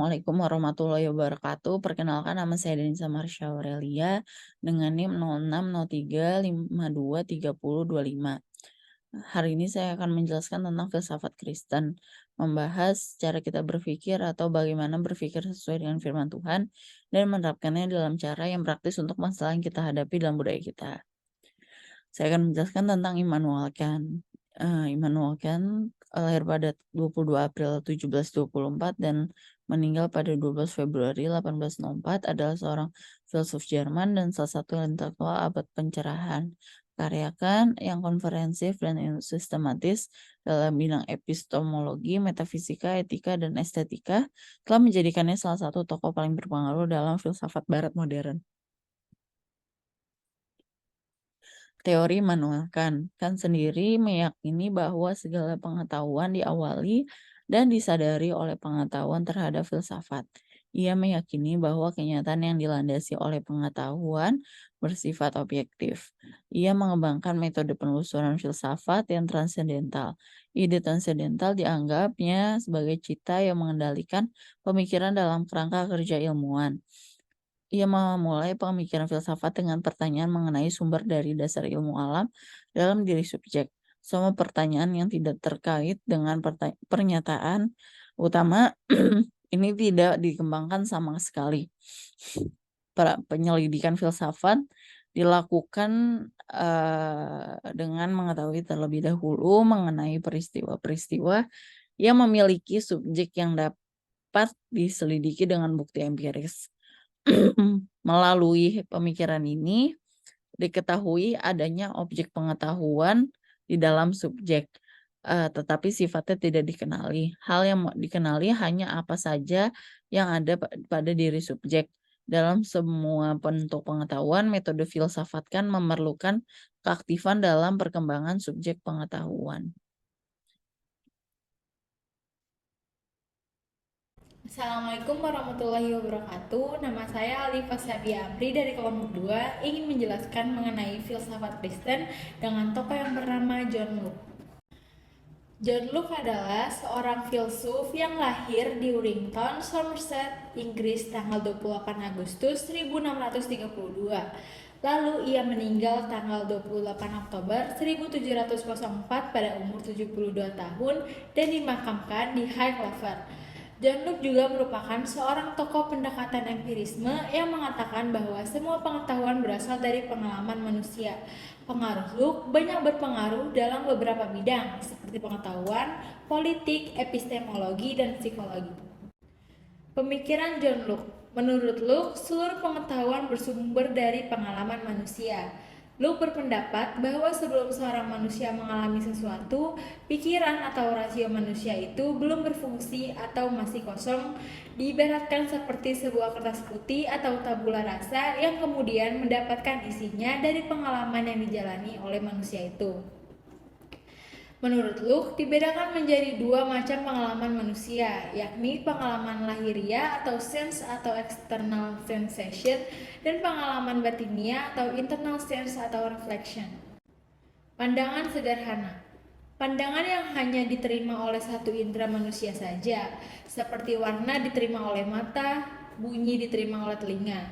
Assalamualaikum warahmatullahi wabarakatuh. Perkenalkan nama saya Denisa Marsha Aurelia dengan NIM 0603523025. Hari ini saya akan menjelaskan tentang filsafat Kristen, membahas cara kita berpikir atau bagaimana berpikir sesuai dengan firman Tuhan dan menerapkannya dalam cara yang praktis untuk masalah yang kita hadapi dalam budaya kita. Saya akan menjelaskan tentang Immanuel Kant. Immanuel Kant lahir pada 22 April 1724 dan meninggal pada 12 Februari 1804, adalah seorang filsuf Jerman dan salah satu intelektual abad pencerahan. Karya Kant yang komprehensif dan sistematis dalam bidang epistemologi, metafisika, etika, dan estetika telah menjadikannya salah satu tokoh paling berpengaruh dalam filsafat Barat modern. Teori Immanuel Kant. Kant sendiri meyakini bahwa segala pengetahuan diawali dan disadari oleh pengetahuan terhadap filsafat. Ia meyakini bahwa kenyataan yang dilandasi oleh pengetahuan bersifat objektif. Ia mengembangkan metode penelusuran filsafat yang transendental. Ide transendental dianggapnya sebagai cita yang mengendalikan pemikiran dalam kerangka kerja ilmuwan. Ia memulai pemikiran filsafat dengan pertanyaan mengenai sumber dari dasar ilmu alam dalam diri subjek. Semua pertanyaan yang tidak terkait dengan pernyataan utama ini tidak dikembangkan sama sekali. Penyelidikan filsafat dilakukan dengan mengetahui terlebih dahulu mengenai peristiwa-peristiwa yang memiliki subjek yang dapat diselidiki dengan bukti empiris. Melalui pemikiran ini diketahui adanya objek pengetahuan di dalam subjek, tetapi sifatnya tidak dikenali. Hal yang dikenali hanya apa saja yang ada pada diri subjek. Dalam semua bentuk pengetahuan, metode filsafat kan memerlukan keaktifan dalam perkembangan subjek pengetahuan. Assalamualaikum warahmatullahi wabarakatuh. Nama saya Alifa Sadia Amri dari kelompok 2 ingin menjelaskan mengenai filsafat Kristen dengan tokoh yang bernama John Locke. John Locke adalah seorang filsuf yang lahir di Warrington, Somerset, Inggris tanggal 28 Agustus 1632. Lalu ia meninggal tanggal 28 Oktober 1704 pada umur 72 tahun dan dimakamkan di Highclere. John Locke juga merupakan seorang tokoh pendekatan empirisme yang mengatakan bahwa semua pengetahuan berasal dari pengalaman manusia. Pengaruh Locke banyak berpengaruh dalam beberapa bidang seperti pengetahuan, politik, epistemologi, dan psikologi. Pemikiran John Locke. Menurut Locke, seluruh pengetahuan bersumber dari pengalaman manusia. Locke berpendapat bahwa sebelum seorang manusia mengalami sesuatu, pikiran atau rasio manusia itu belum berfungsi atau masih kosong, diibaratkan seperti sebuah kertas putih atau tabula rasa yang kemudian mendapatkan isinya dari pengalaman yang dijalani oleh manusia itu. Menurut Locke, dibedakan menjadi dua macam pengalaman manusia, yakni pengalaman lahiria atau sense atau external sensation dan pengalaman batinia atau internal sense atau reflection. Pandangan sederhana. Pandangan yang hanya diterima oleh satu indera manusia saja, seperti warna diterima oleh mata, bunyi diterima oleh telinga.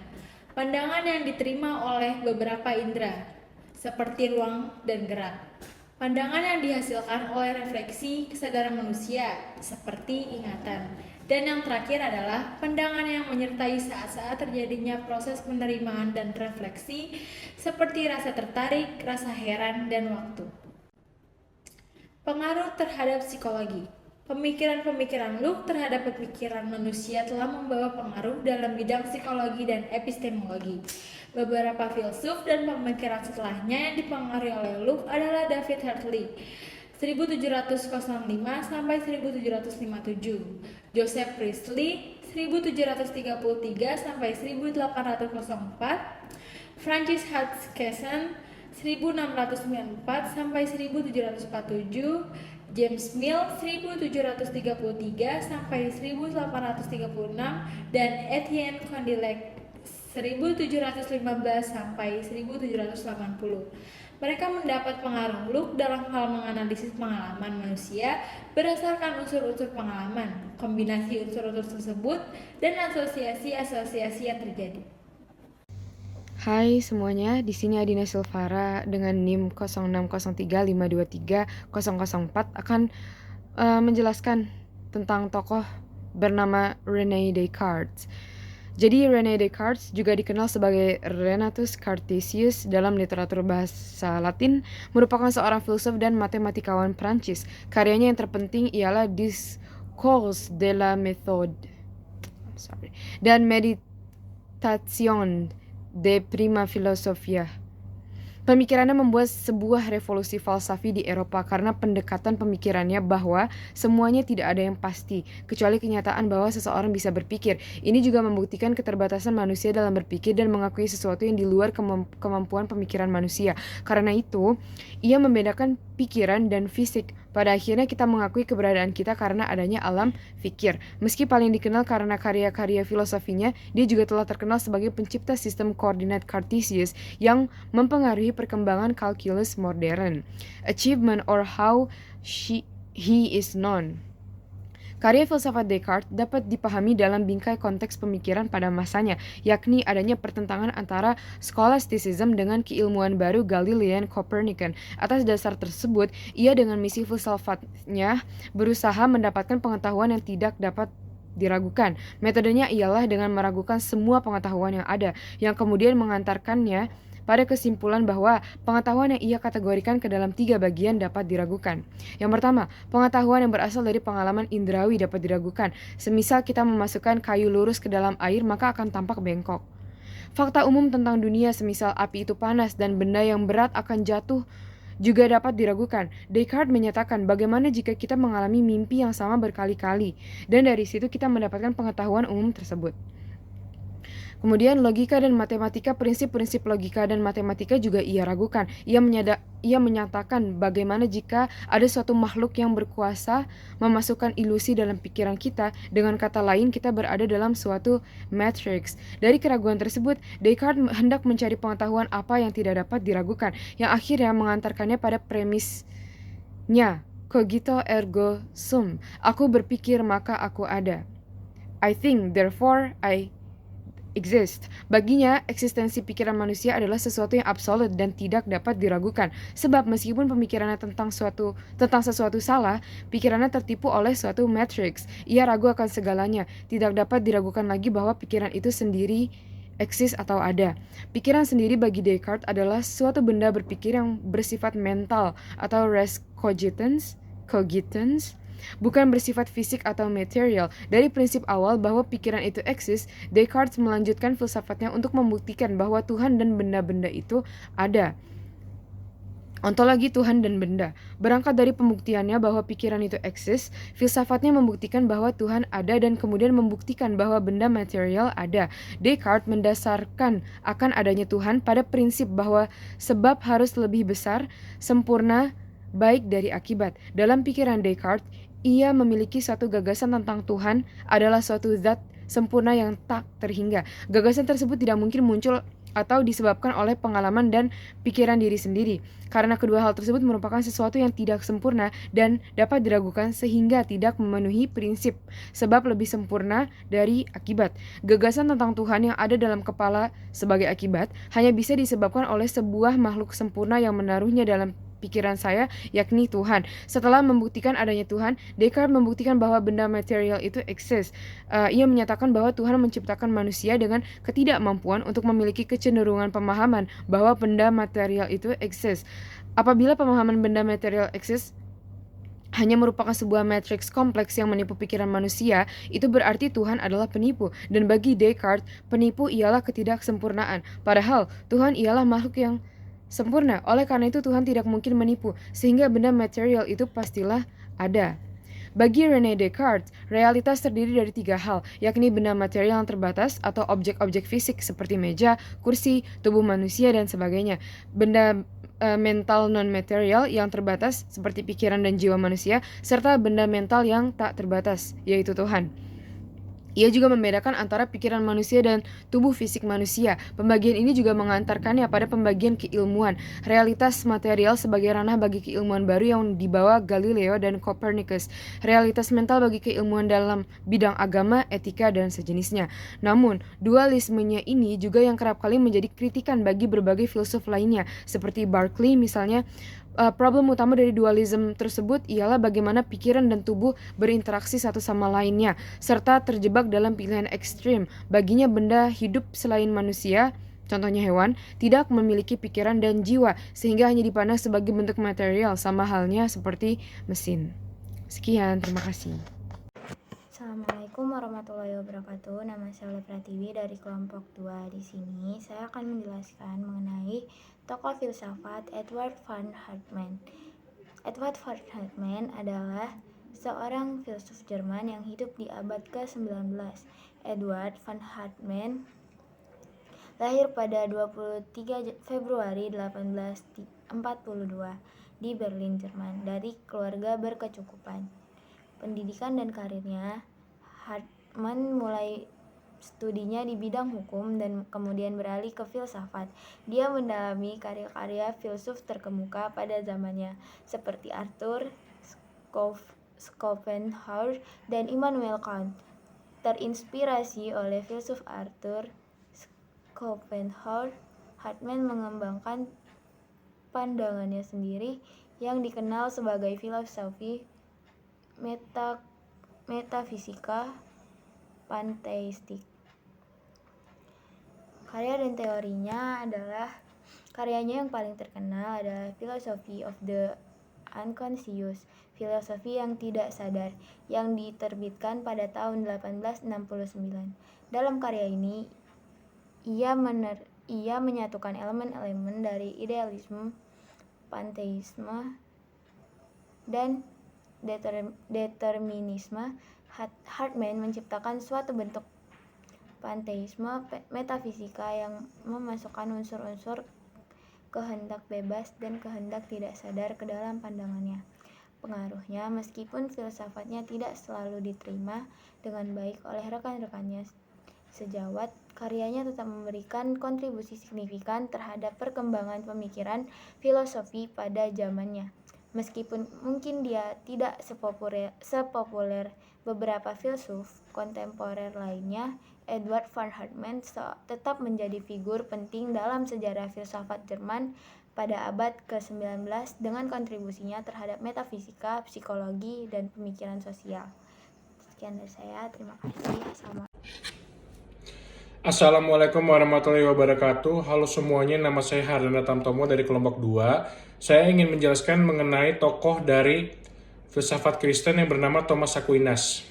Pandangan yang diterima oleh beberapa indera, seperti ruang dan gerak. Pandangan yang dihasilkan oleh refleksi kesadaran manusia, seperti ingatan. Dan yang terakhir adalah pandangan yang menyertai saat-saat terjadinya proses penerimaan dan refleksi, seperti rasa tertarik, rasa heran, dan waktu. Pengaruh terhadap psikologi. Pemikiran-pemikiran Locke terhadap pemikiran manusia telah membawa pengaruh dalam bidang psikologi dan epistemologi. Beberapa filsuf dan pemikiran setelahnya yang dipengaruhi oleh Locke adalah David Hartley 1705 sampai 1757, Joseph Priestley 1733 sampai 1804, Francis Huxton 1694 sampai 1747, James Mill 1733 sampai 1836, dan Etienne Condillac 1715 sampai 1780. Mereka mendapat pengaruh Luke dalam hal menganalisis pengalaman manusia berdasarkan unsur-unsur pengalaman, kombinasi unsur-unsur tersebut, dan asosiasi-asosiasi yang terjadi. Hai semuanya, di sini Adina Silvara dengan NIM 0603523004 akan menjelaskan tentang tokoh bernama René Descartes. Jadi René Descartes juga dikenal sebagai Renatus Cartesius dalam literatur bahasa Latin, merupakan seorang filsuf dan matematikawan Prancis. Karyanya yang terpenting ialah Discours de la méthode dan Meditation de prima filosofia. Pemikirannya membuat sebuah revolusi falsafi di Eropa karena pendekatan pemikirannya bahwa semuanya tidak ada yang pasti, kecuali kenyataan bahwa seseorang bisa berpikir. Ini juga membuktikan keterbatasan manusia dalam berpikir dan mengakui sesuatu yang di luar kemampuan pemikiran manusia. Karena itu, ia membedakan pikiran dan fisik. Pada akhirnya kita mengakui keberadaan kita karena adanya alam fikir. Meski paling dikenal karena karya-karya filosofinya, dia juga telah terkenal sebagai pencipta sistem koordinat Cartesius yang mempengaruhi perkembangan kalkulus modern. Achievement or how he is known. Karya filsafat Descartes dapat dipahami dalam bingkai konteks pemikiran pada masanya, yakni adanya pertentangan antara scholasticism dengan keilmuan baru Galilean Copernican. Atas dasar tersebut, ia dengan misi filsafatnya berusaha mendapatkan pengetahuan yang tidak dapat diragukan. Metodenya ialah dengan meragukan semua pengetahuan yang ada, yang kemudian mengantarkannya pada kesimpulan bahwa pengetahuan yang ia kategorikan ke dalam 3 bagian dapat diragukan. Yang pertama, pengetahuan yang berasal dari pengalaman indrawi dapat diragukan. Semisal kita memasukkan kayu lurus ke dalam air, maka akan tampak bengkok. Fakta umum tentang dunia semisal api itu panas dan benda yang berat akan jatuh juga dapat diragukan. Descartes menyatakan bagaimana jika kita mengalami mimpi yang sama berkali-kali, dan dari situ kita mendapatkan pengetahuan umum tersebut. Kemudian logika dan matematika, prinsip-prinsip logika dan matematika juga ia ragukan. Ia menyatakan bagaimana jika ada suatu makhluk yang berkuasa memasukkan ilusi dalam pikiran kita. Dengan kata lain, kita berada dalam suatu matrix. Dari keraguan tersebut, Descartes hendak mencari pengetahuan apa yang tidak dapat diragukan, yang akhirnya mengantarkannya pada premisnya, cogito ergo sum. Aku berpikir maka aku ada. I think, therefore I exist. Baginya, eksistensi pikiran manusia adalah sesuatu yang absolut dan tidak dapat diragukan. Sebab meskipun pemikirannya tentang sesuatu salah, pikirannya tertipu oleh suatu matrix. Ia ragu akan segalanya. Tidak dapat diragukan lagi bahwa pikiran itu sendiri eksis atau ada. Pikiran sendiri bagi Descartes adalah suatu benda berpikir yang bersifat mental atau res cogitans, bukan bersifat fisik atau material. Dari prinsip awal bahwa pikiran itu eksis, Descartes melanjutkan filsafatnya untuk membuktikan bahwa Tuhan dan benda-benda itu ada. Ontologi Tuhan dan benda. Berangkat dari pembuktiannya bahwa pikiran itu eksis, filsafatnya membuktikan bahwa Tuhan ada dan kemudian membuktikan bahwa benda material ada. Descartes mendasarkan akan adanya Tuhan pada prinsip bahwa sebab harus lebih besar, sempurna, baik dari akibat. Dalam pikiran Descartes, ia memiliki suatu gagasan tentang Tuhan adalah suatu zat sempurna yang tak terhingga. Gagasan tersebut tidak mungkin muncul atau disebabkan oleh pengalaman dan pikiran diri sendiri, karena kedua hal tersebut merupakan sesuatu yang tidak sempurna dan dapat diragukan sehingga tidak memenuhi prinsip sebab lebih sempurna dari akibat. Gagasan tentang Tuhan yang ada dalam kepala sebagai akibat hanya bisa disebabkan oleh sebuah makhluk sempurna yang menaruhnya dalam pikiran saya, yakni Tuhan. Setelah membuktikan adanya Tuhan, Descartes membuktikan bahwa benda material itu eksis. Ia menyatakan bahwa Tuhan menciptakan manusia dengan ketidakmampuan untuk memiliki kecenderungan pemahaman bahwa benda material itu eksis. Apabila pemahaman benda material eksis hanya merupakan sebuah matriks kompleks yang menipu pikiran manusia, itu berarti Tuhan adalah penipu. Dan bagi Descartes, penipu ialah ketidaksempurnaan. Padahal Tuhan ialah makhluk yang sempurna. Oleh karena itu Tuhan tidak mungkin menipu, sehingga benda material itu pastilah ada. Bagi René Descartes, realitas terdiri dari 3 hal, yakni benda material yang terbatas atau objek-objek fisik seperti meja, kursi, tubuh manusia, dan sebagainya. Benda mental non-material yang terbatas seperti pikiran dan jiwa manusia, serta benda mental yang tak terbatas, yaitu Tuhan. Ia juga membedakan antara pikiran manusia dan tubuh fisik manusia. Pembagian ini juga mengantarkannya pada pembagian keilmuan, realitas material sebagai ranah bagi keilmuan baru yang dibawa Galileo dan Copernicus, realitas mental bagi keilmuan dalam bidang agama, etika, dan sejenisnya. Namun, dualismenya ini juga yang kerap kali menjadi kritikan bagi berbagai filsuf lainnya, seperti Berkeley misalnya. Problem utama dari dualisme tersebut ialah bagaimana pikiran dan tubuh berinteraksi satu sama lainnya, serta terjebak dalam pilihan ekstrim. Baginya benda hidup selain manusia, contohnya hewan, tidak memiliki pikiran dan jiwa, sehingga hanya dipandang sebagai bentuk material, sama halnya seperti mesin. Sekian, terima kasih. Assalamualaikum warahmatullahi wabarakatuh. Nama saya Oleh Pratiwi dari kelompok 2. Di sini saya akan menjelaskan mengenai tokoh filsafat Edward van Hartmann. Edward van Hartmann adalah seorang filsuf Jerman yang hidup di abad ke-19. Edward van Hartmann lahir pada 23 Februari 1842 di Berlin, Jerman, dari keluarga berkecukupan. Pendidikan dan karirnya, Hartmann mulai studinya di bidang hukum dan kemudian beralih ke filsafat. Dia mendalami karya-karya filsuf terkemuka pada zamannya, seperti Arthur Schopenhauer dan Immanuel Kant. Terinspirasi oleh filsuf Arthur Schopenhauer, Hartmann mengembangkan pandangannya sendiri yang dikenal sebagai filosofi metafisika panteistik. Karya dan teorinya adalah karyanya yang paling terkenal adalah Philosophy of the Unconscious, filosofi yang tidak sadar, yang diterbitkan pada tahun 1869. Dalam karya ini, ia menyatukan elemen-elemen dari idealisme, panteisme, dan determinisme. Hartmann menciptakan suatu bentuk panteisme metafisika yang memasukkan unsur-unsur kehendak bebas dan kehendak tidak sadar ke dalam pandangannya. Pengaruhnya, meskipun filsafatnya tidak selalu diterima dengan baik oleh rekan-rekannya sejawat, karyanya tetap memberikan kontribusi signifikan terhadap perkembangan pemikiran filosofi pada zamannya. Meskipun mungkin dia tidak sepopuler beberapa filsuf kontemporer lainnya, Edward van Hartmann tetap menjadi figur penting dalam sejarah filsafat Jerman pada abad ke-19 dengan kontribusinya terhadap metafisika, psikologi, dan pemikiran sosial. Sekian dari saya, terima kasih. Assalamualaikum warahmatullahi wabarakatuh. Halo semuanya, nama saya Hardana Tamtomo dari kelompok 2. Saya ingin menjelaskan mengenai tokoh dari filsafat Kristen yang bernama Thomas Aquinas.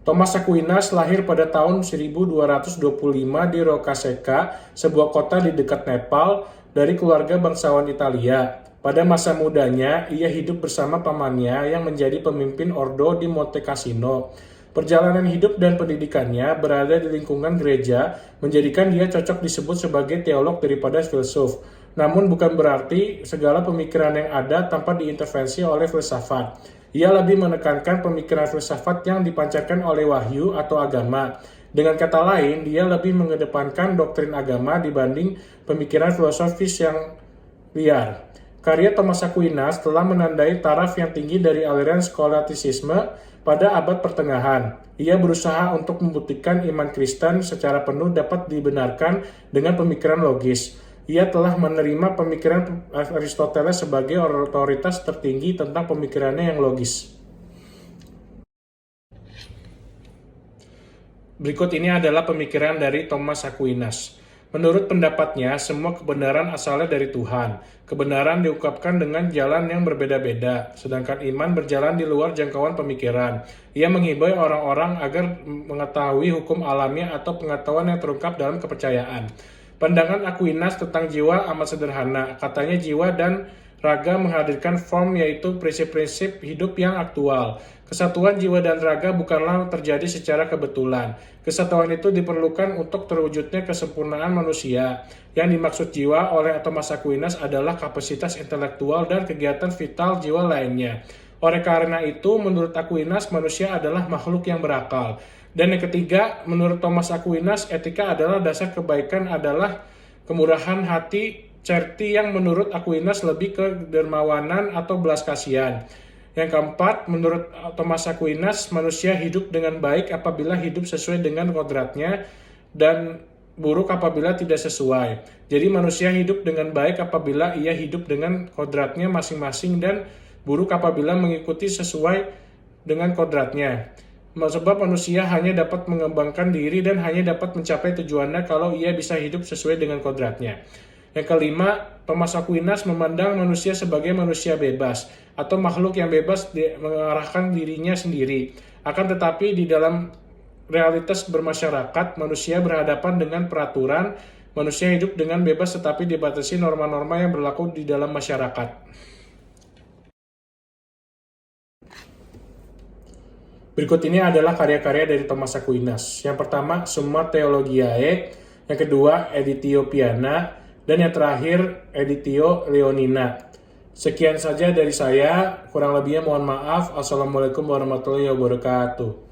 Thomas Aquinas lahir pada tahun 1225 di Roccasecca, sebuah kota di dekat Nepal, dari keluarga bangsawan Italia. Pada masa mudanya, ia hidup bersama pamannya yang menjadi pemimpin ordo di Monte Cassino. Perjalanan hidup dan pendidikannya berada di lingkungan gereja, menjadikan dia cocok disebut sebagai teolog daripada filsuf. Namun bukan berarti segala pemikiran yang ada tanpa diintervensi oleh filsafat. Ia lebih menekankan pemikiran filsafat yang dipancarkan oleh wahyu atau agama. Dengan kata lain, dia lebih mengedepankan doktrin agama dibanding pemikiran filosofis yang liar. Karya Thomas Aquinas telah menandai taraf yang tinggi dari aliran skolasticisme pada abad pertengahan. Ia berusaha untuk membuktikan iman Kristen secara penuh dapat dibenarkan dengan pemikiran logis. Ia telah menerima pemikiran Aristoteles sebagai otoritas tertinggi tentang pemikirannya yang logis. Berikut ini adalah pemikiran dari Thomas Aquinas. Menurut pendapatnya, semua kebenaran asalnya dari Tuhan. Kebenaran diungkapkan dengan jalan yang berbeda-beda, sedangkan iman berjalan di luar jangkauan pemikiran. Ia menghimbau orang-orang agar mengetahui hukum alamiah atau pengetahuan yang terungkap dalam kepercayaan. Pandangan Aquinas tentang jiwa amat sederhana. Katanya jiwa dan raga menghadirkan form, yaitu prinsip-prinsip hidup yang aktual. Kesatuan jiwa dan raga bukanlah terjadi secara kebetulan. Kesatuan itu diperlukan untuk terwujudnya kesempurnaan manusia. Yang dimaksud jiwa oleh Thomas Aquinas adalah kapasitas intelektual dan kegiatan vital jiwa lainnya. Oleh karena itu, menurut Aquinas, manusia adalah makhluk yang berakal. Dan yang ketiga, menurut Thomas Aquinas, etika adalah dasar kebaikan adalah kemurahan hati, charity yang menurut Aquinas lebih ke dermawanan atau belas kasihan. Yang keempat, menurut Thomas Aquinas, manusia hidup dengan baik apabila hidup sesuai dengan kodratnya dan buruk apabila tidak sesuai. Jadi manusia hidup dengan baik apabila ia hidup dengan kodratnya masing-masing dan buruk apabila mengikuti sesuai dengan kodratnya. Sebab manusia hanya dapat mengembangkan diri dan hanya dapat mencapai tujuannya kalau ia bisa hidup sesuai dengan kodratnya. Yang kelima, Thomas Aquinas memandang manusia sebagai manusia bebas atau makhluk yang bebas mengarahkan dirinya sendiri. Akan tetapi di dalam realitas bermasyarakat, manusia berhadapan dengan peraturan. Manusia hidup dengan bebas tetapi dibatasi norma-norma yang berlaku di dalam masyarakat. Berikut ini adalah karya-karya dari Thomas Aquinas. Yang pertama, Summa Theologiae. Yang kedua, Editio Piana. Dan yang terakhir, Editio Leonina. Sekian saja dari saya. Kurang lebihnya mohon maaf. Assalamualaikum warahmatullahi wabarakatuh.